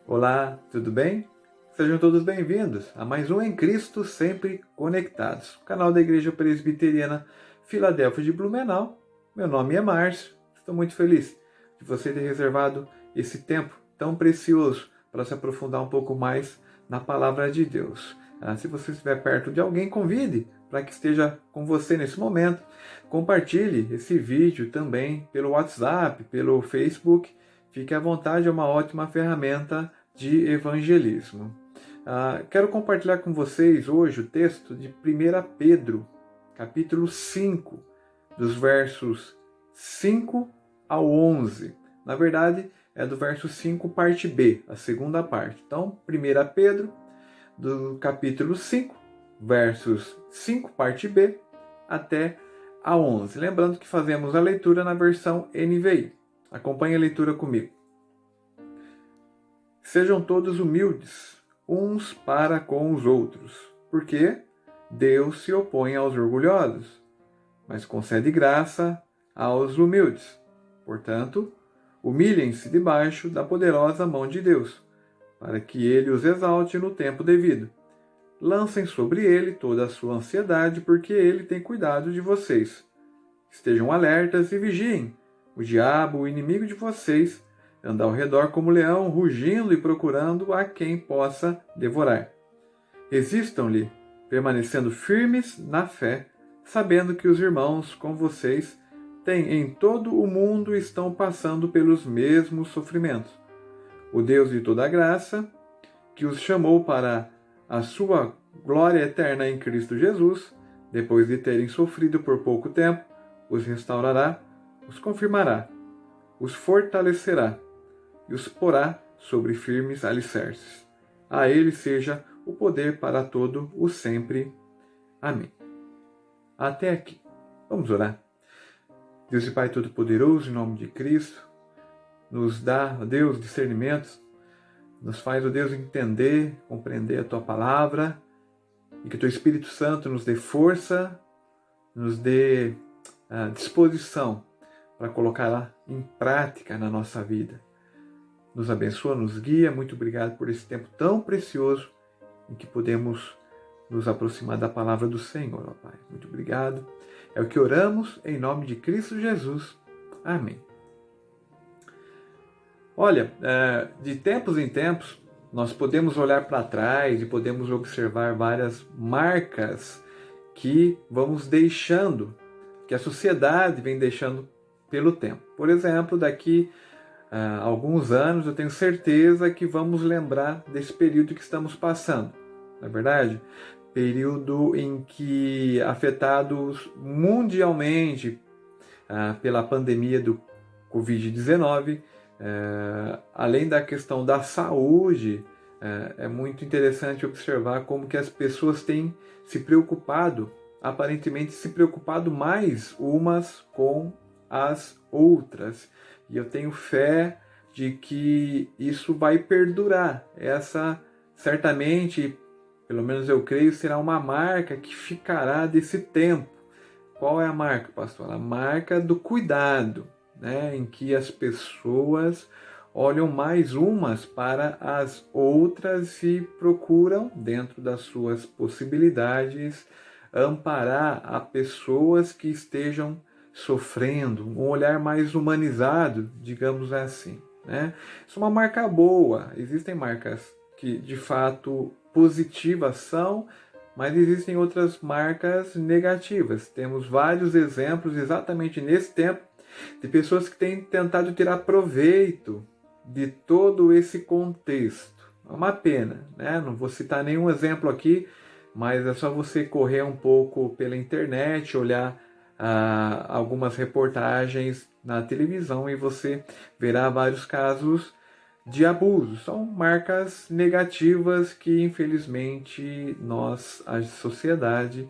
Olá, tudo bem? Sejam todos bem-vindos a mais um Em Cristo Sempre Conectados, canal da Igreja Presbiteriana Filadélfia de Blumenau. Meu nome é Márcio, estou muito feliz de você ter reservado esse tempo tão precioso para se aprofundar um pouco mais na Palavra de Deus. Se você estiver perto de alguém, convide para que esteja com você nesse momento. Compartilhe esse vídeo também pelo WhatsApp, pelo Facebook. Fique à vontade, é uma ótima ferramenta de evangelismo. Quero compartilhar com vocês hoje o texto de 1 Pedro, capítulo 5, dos versos 5 ao 11. Na verdade, é do verso 5, parte B, a segunda parte. Então, 1 Pedro, do capítulo 5, versos 5, parte B, até a 11. Lembrando que fazemos a leitura na versão NVI. Acompanhe a leitura comigo. Sejam todos humildes, uns para com os outros, porque Deus se opõe aos orgulhosos, mas concede graça aos humildes. Portanto, humilhem-se debaixo da poderosa mão de Deus, para que ele os exalte no tempo devido. Lancem sobre ele toda a sua ansiedade, porque ele tem cuidado de vocês. Estejam alertas e vigiem. O diabo, o inimigo de vocês, anda ao redor como leão, rugindo e procurando a quem possa devorar. Resistam-lhe, permanecendo firmes na fé, sabendo que os irmãos com vocês têm em todo o mundo e estão passando pelos mesmos sofrimentos. O Deus de toda a graça, que os chamou para a sua glória eterna em Cristo Jesus, depois de terem sofrido por pouco tempo, os restaurará, os confirmará, os fortalecerá e os porá sobre firmes alicerces. A ele seja o poder para todo o sempre. Amém. Até aqui. Vamos orar. Deus e Pai Todo-Poderoso, em nome de Cristo, nos dá, ó Deus, discernimentos, nos faz, ó Deus, entender, compreender a Tua Palavra, e que o Teu Espírito Santo nos dê força, nos dê disposição para colocá-la em prática na nossa vida. Nos abençoa, nos guia. Muito obrigado por esse tempo tão precioso em que podemos nos aproximar da palavra do Senhor, ó Pai. Muito obrigado. É o que oramos em nome de Cristo Jesus. Amém. Olha, de tempos em tempos, nós podemos olhar para trás e podemos observar várias marcas que vamos deixando, que a sociedade vem deixando pelo tempo. Por exemplo, daqui a alguns anos eu tenho certeza que vamos lembrar desse período que estamos passando. Não é verdade? Período em que, afetados mundialmente pela pandemia do Covid-19, além da questão da saúde, é muito interessante observar como que as pessoas têm se preocupado, aparentemente se preocupado mais umas com as outras. E eu tenho fé de que isso vai perdurar. Essa, certamente, pelo menos eu creio, será uma marca que ficará desse tempo. Qual é a marca, pastor? A marca do cuidado, né? Em que as pessoas olham mais umas para as outras e procuram, dentro das suas possibilidades, amparar a pessoas que estejam sofrendo, um olhar mais humanizado, digamos assim, né? Isso é uma marca boa. Existem marcas que de fato positivas são, mas existem outras marcas negativas. Temos vários exemplos exatamente nesse tempo de pessoas que têm tentado tirar proveito de todo esse contexto. É uma pena, né? Não vou citar nenhum exemplo aqui, mas é só você correr um pouco pela internet, olhar algumas reportagens na televisão e você verá vários casos de abuso. São marcas negativas que, infelizmente, a sociedade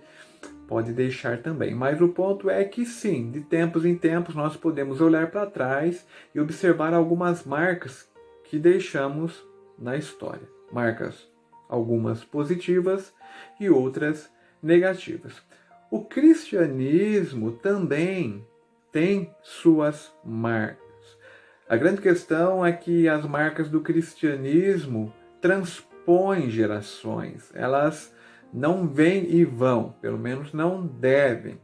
pode deixar também. Mas o ponto é que sim, de tempos em tempos nós podemos olhar para trás e observar algumas marcas que deixamos na história. Marcas, algumas positivas e outras negativas. O cristianismo também tem suas marcas. A grande questão é que as marcas do cristianismo transpõem gerações. Elas não vêm e vão, pelo menos não devem.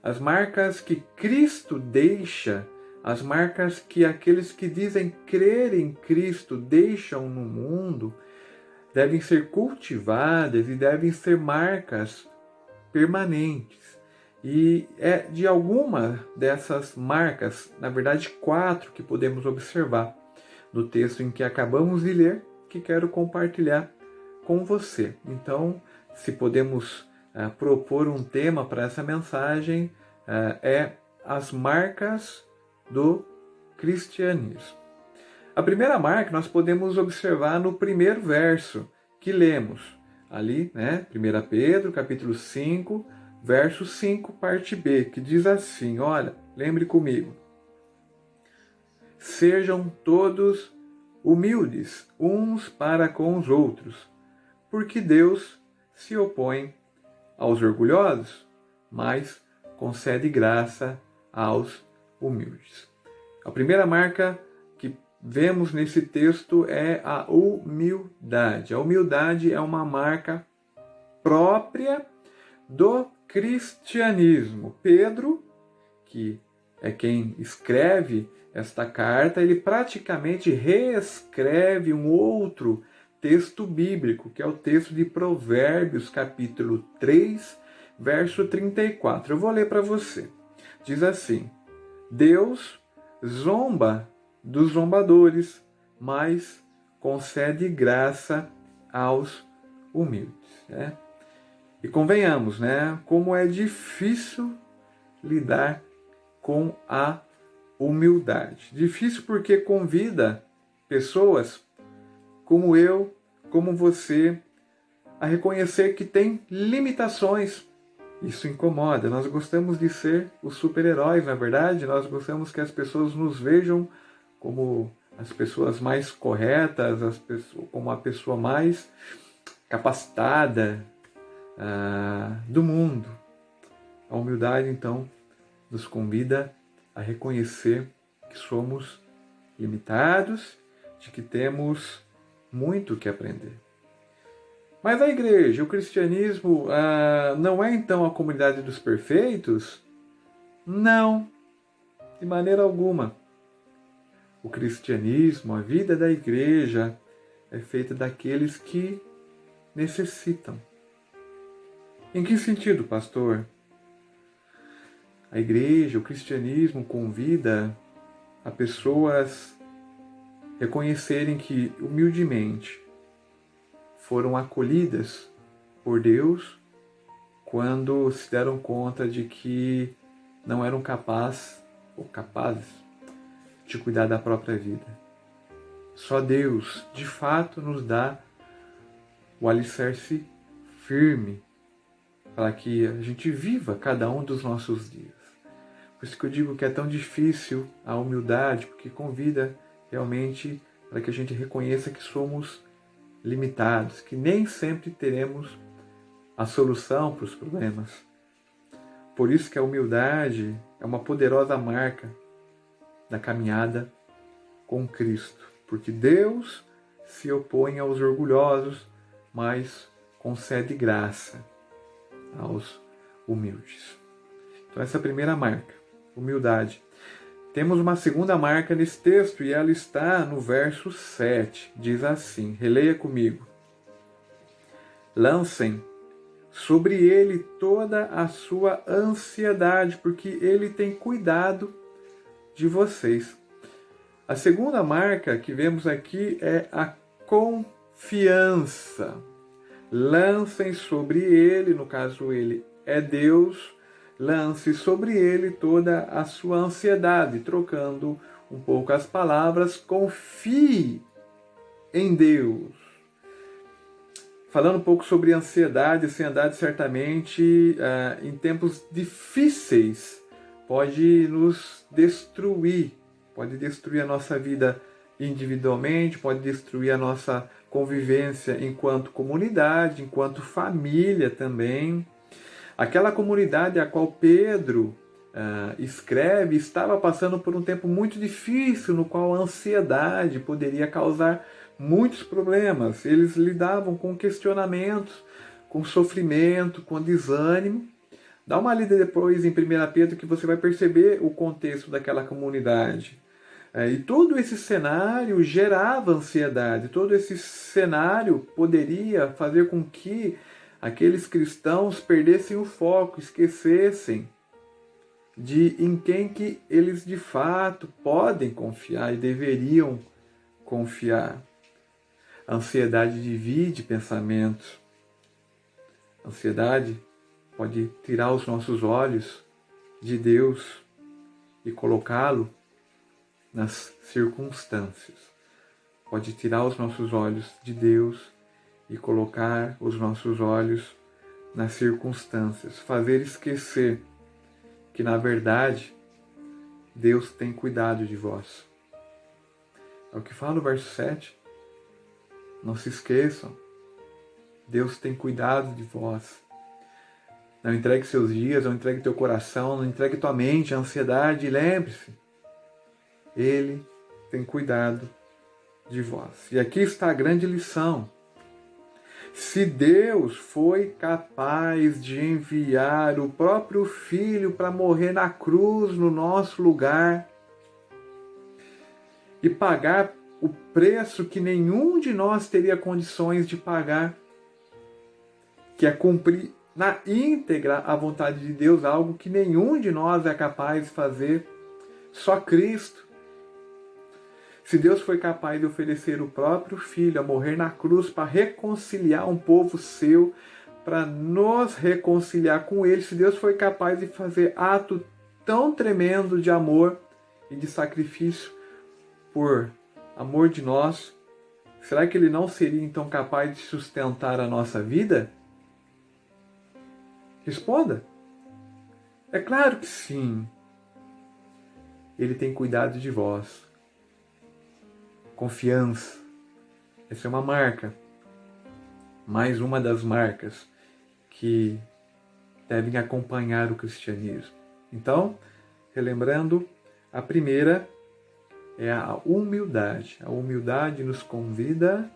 As marcas que Cristo deixa, as marcas que aqueles que dizem crer em Cristo deixam no mundo, devem ser cultivadas e devem ser marcas permanentes. E é de alguma dessas marcas, na verdade 4, que podemos observar no texto em que acabamos de ler, que quero compartilhar com você. Então, se podemos propor um tema para essa mensagem, é as marcas do cristianismo. A primeira marca nós podemos observar no primeiro verso que lemos ali, né? 1 Pedro, capítulo 5, verso 5, parte B, que diz assim, olha, lembre comigo. Sejam todos humildes uns para com os outros, porque Deus se opõe aos orgulhosos, mas concede graça aos humildes. A primeira marca que vemos nesse texto é a humildade. A humildade é uma marca própria do cristianismo. Pedro, que é quem escreve esta carta, ele praticamente reescreve um outro texto bíblico, que é o texto de Provérbios, capítulo 3, verso 34. Eu vou ler para você. Diz assim: Deus zomba dos zombadores, mas concede graça aos humildes. Né? E convenhamos, né? Como é difícil lidar com a humildade. Difícil porque convida pessoas como eu, como você, a reconhecer que tem limitações. Isso incomoda. Nós gostamos de ser os super-heróis, na verdade. Nós gostamos que as pessoas nos vejam como as pessoas mais corretas, como a pessoa mais capacitada do mundo. A humildade, então, nos convida a reconhecer que somos limitados, de que temos muito que aprender. Mas a igreja, o cristianismo, não é então a comunidade dos perfeitos? Não, de maneira alguma. O cristianismo, a vida da igreja, é feita daqueles que necessitam. Em que sentido, pastor? A igreja, o cristianismo convida a pessoas reconhecerem que, humildemente, foram acolhidas por Deus quando se deram conta de que não eram capazes de cuidar da própria vida. Só Deus, de fato, nos dá o alicerce firme para que a gente viva cada um dos nossos dias. Por isso que eu digo que é tão difícil a humildade, porque convida realmente para que a gente reconheça que somos limitados, que nem sempre teremos a solução para os problemas. Por isso que a humildade é uma poderosa marca da caminhada com Cristo, porque Deus se opõe aos orgulhosos, mas concede graça aos humildes. Então essa é a primeira marca, humildade. Temos uma segunda marca nesse texto e ela está no verso 7. Diz assim, releia comigo. Lancem sobre ele toda a sua ansiedade, porque ele tem cuidado de vocês. A segunda marca que vemos aqui é a confiança. Lancem sobre ele, no caso ele é Deus, lance sobre ele toda a sua ansiedade, trocando um pouco as palavras, confie em Deus. Falando um pouco sobre ansiedade certamente em tempos difíceis pode nos destruir, pode destruir a nossa vida individualmente, pode destruir a nossa convivência enquanto comunidade, enquanto família também. Aquela comunidade a qual Pedro escreve, estava passando por um tempo muito difícil, no qual a ansiedade poderia causar muitos problemas. Eles lidavam com questionamentos, com sofrimento, com desânimo. Dá uma lida depois em 1 Pedro que você vai perceber o contexto daquela comunidade. E todo esse cenário gerava ansiedade, todo esse cenário poderia fazer com que aqueles cristãos perdessem o foco, esquecessem de em quem que eles de fato podem confiar e deveriam confiar. A ansiedade divide pensamentos. A ansiedade pode tirar os nossos olhos de Deus e colocá-lo nas circunstâncias. Pode tirar os nossos olhos de Deus e colocar os nossos olhos nas circunstâncias. Fazer esquecer que, na verdade, Deus tem cuidado de vós. É o que fala o verso 7. Não se esqueçam, Deus tem cuidado de vós. Não entregue seus dias, não entregue teu coração, não entregue tua mente à ansiedade. E lembre-se, Ele tem cuidado de vós. E aqui está a grande lição. Se Deus foi capaz de enviar o próprio Filho para morrer na cruz no nosso lugar e pagar o preço que nenhum de nós teria condições de pagar, que é cumprir na íntegra a vontade de Deus, algo que nenhum de nós é capaz de fazer, só Cristo. Se Deus foi capaz de oferecer o próprio Filho a morrer na cruz para reconciliar um povo seu, para nos reconciliar com Ele, se Deus foi capaz de fazer ato tão tremendo de amor e de sacrifício por amor de nós, será que Ele não seria então capaz de sustentar a nossa vida? Responda. É claro que sim. Ele tem cuidado de vós. Confiança. Essa é uma marca. Mais uma das marcas que devem acompanhar o cristianismo. Então, relembrando, a primeira é a humildade. A humildade nos convida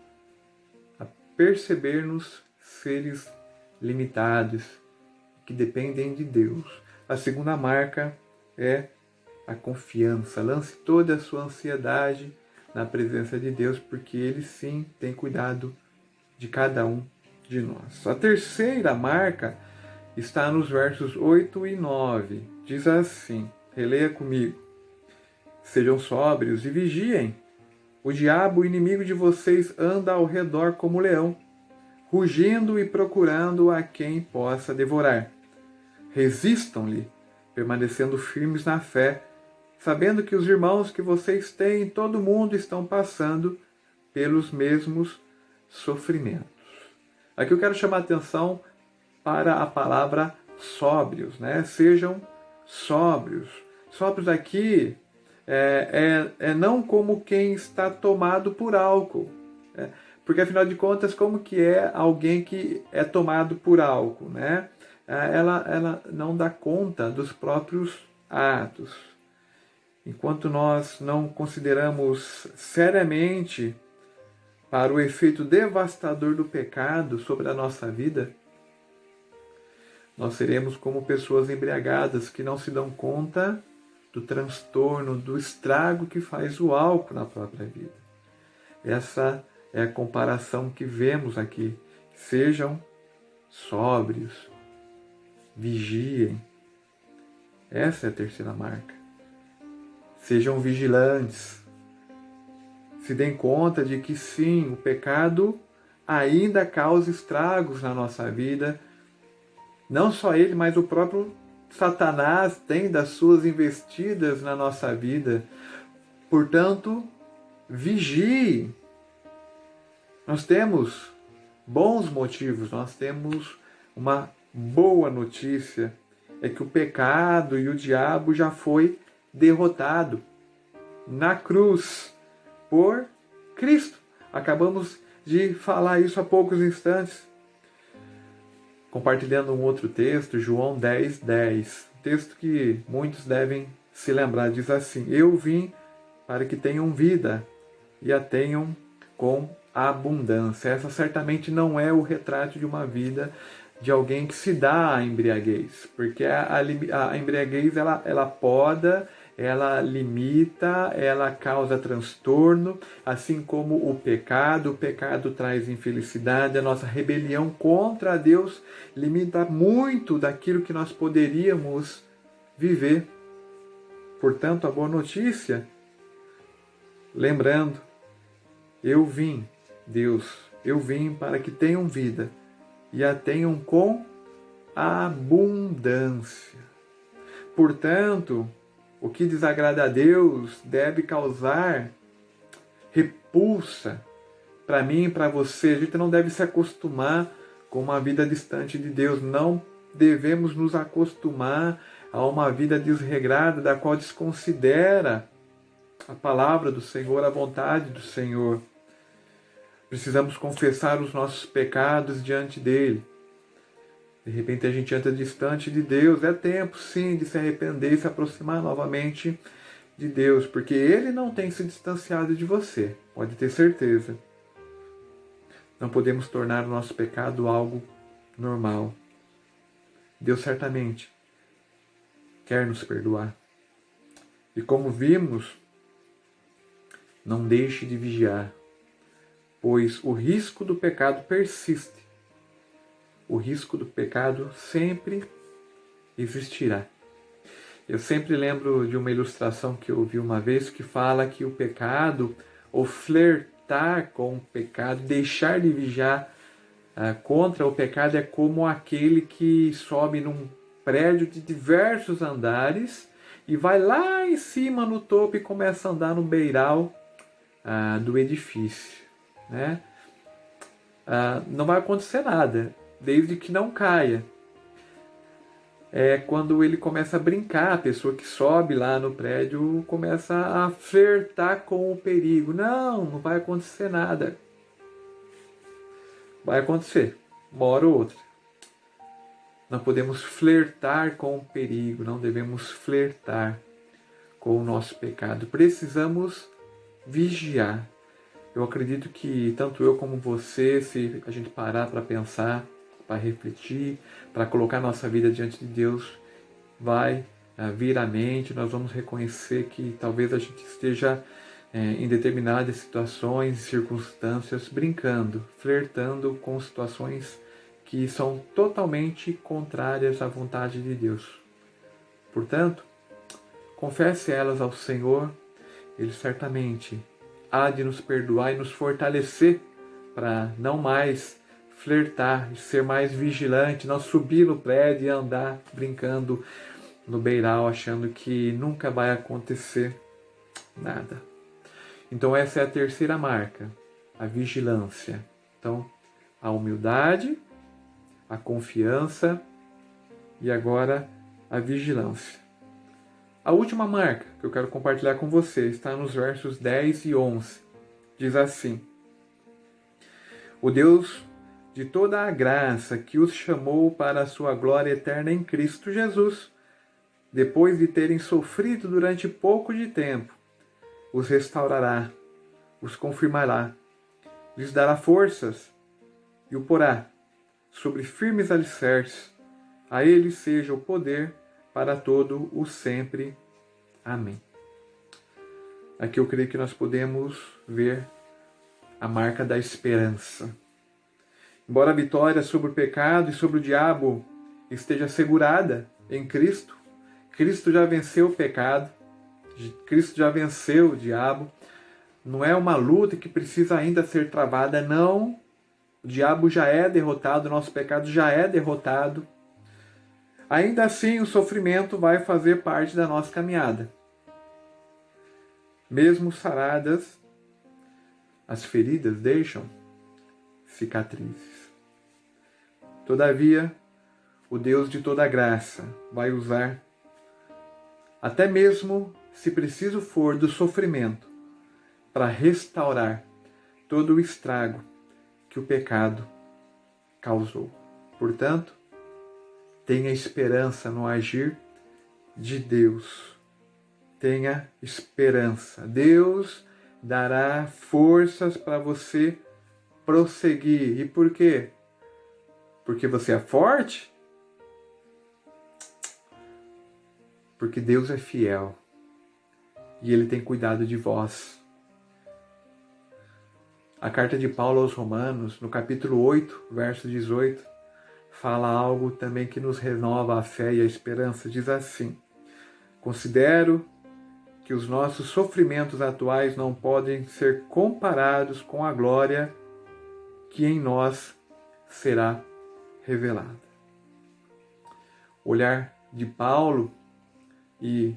a perceber-nos seres limitados, que dependem de Deus. A segunda marca é a confiança. Lance toda a sua ansiedade na presença de Deus, porque Ele sim tem cuidado de cada um de nós. A terceira marca está nos versos 8 e 9. Diz assim, releia comigo. Sejam sóbrios e vigiem. O diabo, o inimigo de vocês, anda ao redor como leão, rugindo e procurando a quem possa devorar. Resistam-lhe, permanecendo firmes na fé, sabendo que os irmãos que vocês têm em todo o mundo estão passando pelos mesmos sofrimentos. Aqui eu quero chamar a atenção para a palavra sóbrios, né? Sejam sóbrios. Sóbrios aqui é não como quem está tomado por álcool. Porque, afinal de contas, como que é alguém que é tomado por álcool, né? Ela não dá conta dos próprios atos. Enquanto nós não consideramos seriamente para o efeito devastador do pecado sobre a nossa vida, nós seremos como pessoas embriagadas que não se dão conta do transtorno, do estrago que faz o álcool na própria vida. Essa é a comparação que vemos aqui. Sejam sóbrios, vigiem. Essa é a terceira marca. Sejam vigilantes. Se deem conta de que sim, o pecado ainda causa estragos na nossa vida. Não só ele, mas o próprio Satanás tem das suas investidas na nossa vida. Portanto, vigie. Nós temos bons motivos, nós temos uma boa notícia. É que o pecado e o diabo já foi derrotado na cruz por Cristo. Acabamos de falar isso há poucos instantes. Compartilhando um outro texto, João 10:10. texto que muitos devem se lembrar, diz assim: eu vim para que tenham vida e a tenham com abundância. Essa certamente não é o retrato de uma vida de alguém que se dá à embriaguez, porque a embriaguez ela poda, ela limita, ela causa transtorno, assim como o pecado traz infelicidade, a nossa rebelião contra Deus limita muito daquilo que nós poderíamos viver. Portanto, a boa notícia, lembrando, eu vim, Deus, eu vim para que tenham vida e a tenham com abundância. Portanto, o que desagrada a Deus deve causar repulsa para mim e para você. A gente não deve se acostumar com uma vida distante de Deus. Não devemos nos acostumar a uma vida desregrada, da qual desconsidera a palavra do Senhor, a vontade do Senhor. Precisamos confessar os nossos pecados diante dele. De repente a gente anda distante de Deus. É tempo, sim, de se arrepender e se aproximar novamente de Deus, porque ele não tem se distanciado de você, pode ter certeza. Não podemos tornar o nosso pecado algo normal. Deus certamente quer nos perdoar. E como vimos, não deixe de vigiar, pois o risco do pecado persiste. O risco do pecado sempre existirá. Eu sempre lembro de uma ilustração que eu vi uma vez que fala que o pecado, ou flertar com o pecado, deixar de vigiar contra o pecado, é como aquele que sobe num prédio de diversos andares e vai lá em cima no topo e começa a andar no beiral do edifício, né? Não vai acontecer nada, desde que não caia. É quando ele começa a brincar, a pessoa que sobe lá no prédio começa a flertar com o perigo. Não vai acontecer nada. Vai acontecer, uma hora ou outra. Não podemos flertar com o perigo, não devemos flertar com o nosso pecado. Precisamos vigiar. Eu acredito que tanto eu como você, se a gente parar para pensar, para refletir, para colocar nossa vida diante de Deus, vai vir à mente, nós vamos reconhecer que talvez a gente esteja em determinadas situações e circunstâncias brincando, flertando com situações que são totalmente contrárias à vontade de Deus. Portanto, confesse elas ao Senhor, Ele certamente há de nos perdoar e nos fortalecer para não mais flertar, ser mais vigilante, não subir no prédio e andar brincando no beiral, achando que nunca vai acontecer nada. Então essa é a terceira marca, a vigilância. Então, a humildade, a confiança e agora a vigilância. A última marca que eu quero compartilhar com você está nos versos 10 e 11. Diz assim: o Deus de toda a graça que os chamou para a sua glória eterna em Cristo Jesus, depois de terem sofrido durante pouco de tempo, os restaurará, os confirmará, lhes dará forças e o porá sobre firmes alicerces. A ele seja o poder para todo o sempre. Amém. Aqui eu creio que nós podemos ver a marca da esperança. Embora a vitória sobre o pecado e sobre o diabo esteja assegurada em Cristo, Cristo já venceu o pecado, Cristo já venceu o diabo. Não é uma luta que precisa ainda ser travada, não. O diabo já é derrotado, o nosso pecado já é derrotado. Ainda assim, o sofrimento vai fazer parte da nossa caminhada. Mesmo saradas, as feridas deixam cicatrizes. Todavia, o Deus de toda graça vai usar, até mesmo se preciso for, do sofrimento, para restaurar todo o estrago que o pecado causou. Portanto, tenha esperança no agir de Deus. Tenha esperança. Deus dará forças para você prosseguir. E por quê? Porque você é forte? Porque Deus é fiel e Ele tem cuidado de vós. A carta de Paulo aos Romanos, no capítulo 8, verso 18, fala algo também que nos renova a fé e a esperança. Diz assim: considero que os nossos sofrimentos atuais não podem ser comparados com a glória que em nós será revelada. O olhar de Paulo, e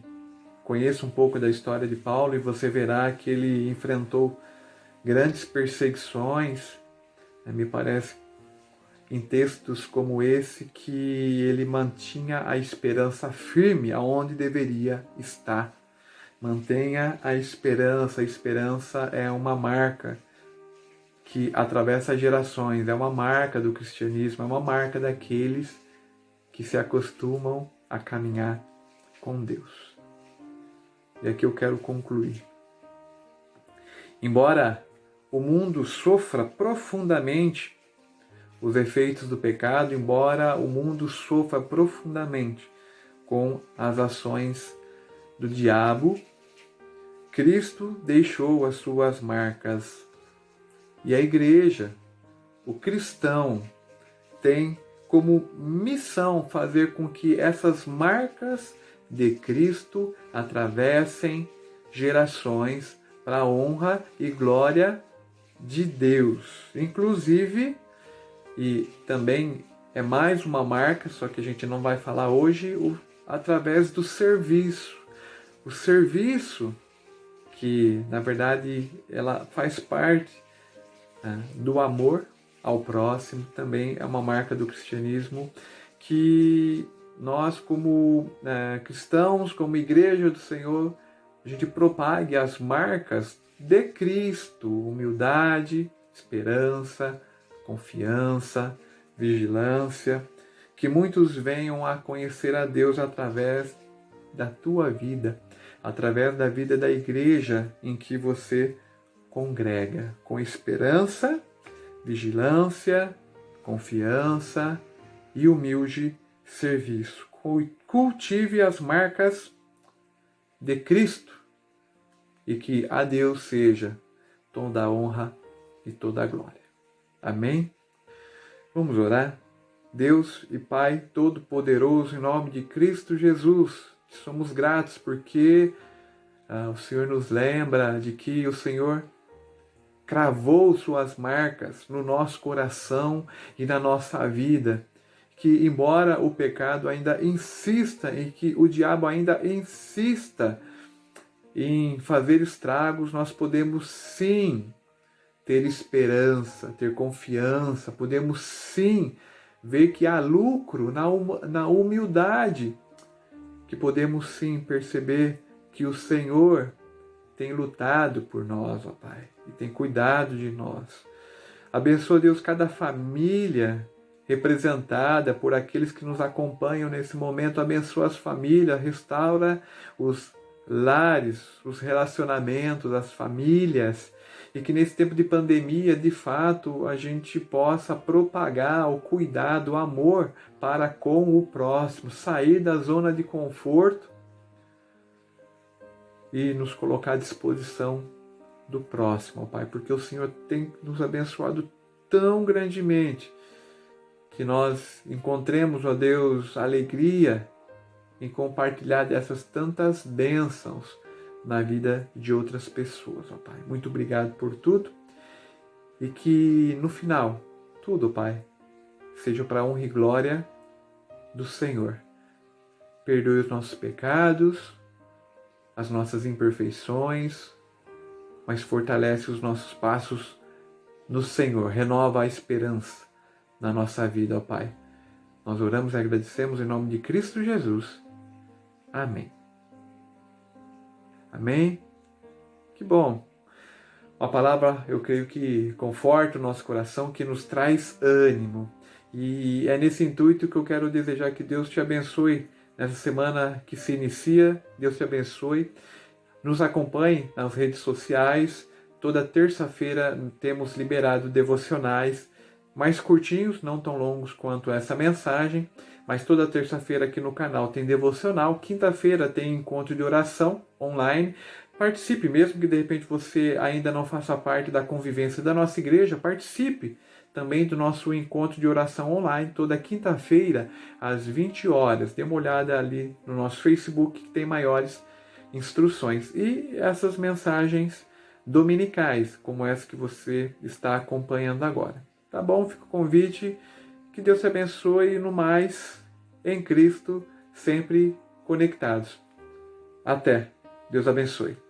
conheça um pouco da história de Paulo, e você verá que ele enfrentou grandes perseguições, me parece, em textos como esse, que ele mantinha a esperança firme aonde deveria estar. Mantenha a esperança é uma marca que atravessa gerações, é uma marca do cristianismo, é uma marca daqueles que se acostumam a caminhar com Deus. E aqui eu quero concluir. Embora o mundo sofra profundamente os efeitos do pecado, embora o mundo sofra profundamente com as ações do diabo, Cristo deixou as suas marcas. E a igreja, o cristão, tem como missão fazer com que essas marcas de Cristo atravessem gerações para a honra e glória de Deus. Inclusive, e também é mais uma marca, só que a gente não vai falar hoje, através do serviço. O serviço, que na verdade ela faz parte do amor ao próximo, também é uma marca do cristianismo, que nós como cristãos, como igreja do Senhor, a gente propague as marcas de Cristo: humildade, esperança, confiança, vigilância, que muitos venham a conhecer a Deus através da tua vida, através da vida da igreja em que você congrega, com esperança, vigilância, confiança e humilde serviço. Cultive as marcas de Cristo e que a Deus seja toda a honra e toda a glória. Amém? Vamos orar? Deus e Pai Todo-Poderoso, em nome de Cristo Jesus, somos gratos porque o Senhor nos lembra de que o Senhor cravou suas marcas no nosso coração e na nossa vida, que embora o pecado ainda insista e que o diabo ainda insista em fazer estragos, nós podemos sim ter esperança, ter confiança, podemos sim ver que há lucro na humildade, que podemos sim perceber que o Senhor tem lutado por nós, ó Pai, e tem cuidado de nós. Abençoa, Deus, cada família representada por aqueles que nos acompanham nesse momento. Abençoa as famílias, restaura os lares, os relacionamentos, as famílias, e que nesse tempo de pandemia, de fato, a gente possa propagar o cuidado, o amor para com o próximo, sair da zona de conforto e nos colocar à disposição do próximo, ó Pai, porque o Senhor tem nos abençoado tão grandemente que nós encontremos, ó Deus, alegria em compartilhar dessas tantas bênçãos na vida de outras pessoas, ó Pai. Muito obrigado por tudo e que no final, tudo, ó Pai, seja para a honra e glória do Senhor. Perdoe os nossos pecados, as nossas imperfeições, mas fortalece os nossos passos no Senhor. Renova a esperança na nossa vida, ó Pai. Nós oramos e agradecemos em nome de Cristo Jesus. Amém. Amém? Que bom. Uma palavra, eu creio que conforta o nosso coração, que nos traz ânimo. E é nesse intuito que eu quero desejar que Deus te abençoe nessa semana que se inicia. Deus te abençoe. Nos acompanhe nas redes sociais. Toda terça-feira temos liberado devocionais mais curtinhos, não tão longos quanto essa mensagem, mas toda terça-feira aqui no canal tem devocional. Quinta-feira tem encontro de oração online. Participe, mesmo que de repente você ainda não faça parte da convivência da nossa igreja, participe também do nosso encontro de oração online, toda quinta-feira, às 20 horas. Dê uma olhada ali no nosso Facebook, que tem maiores instruções. E essas mensagens dominicais, como essa que você está acompanhando agora. Tá bom? Fica o convite. Que Deus te abençoe e no mais, em Cristo, sempre conectados. Até. Deus abençoe.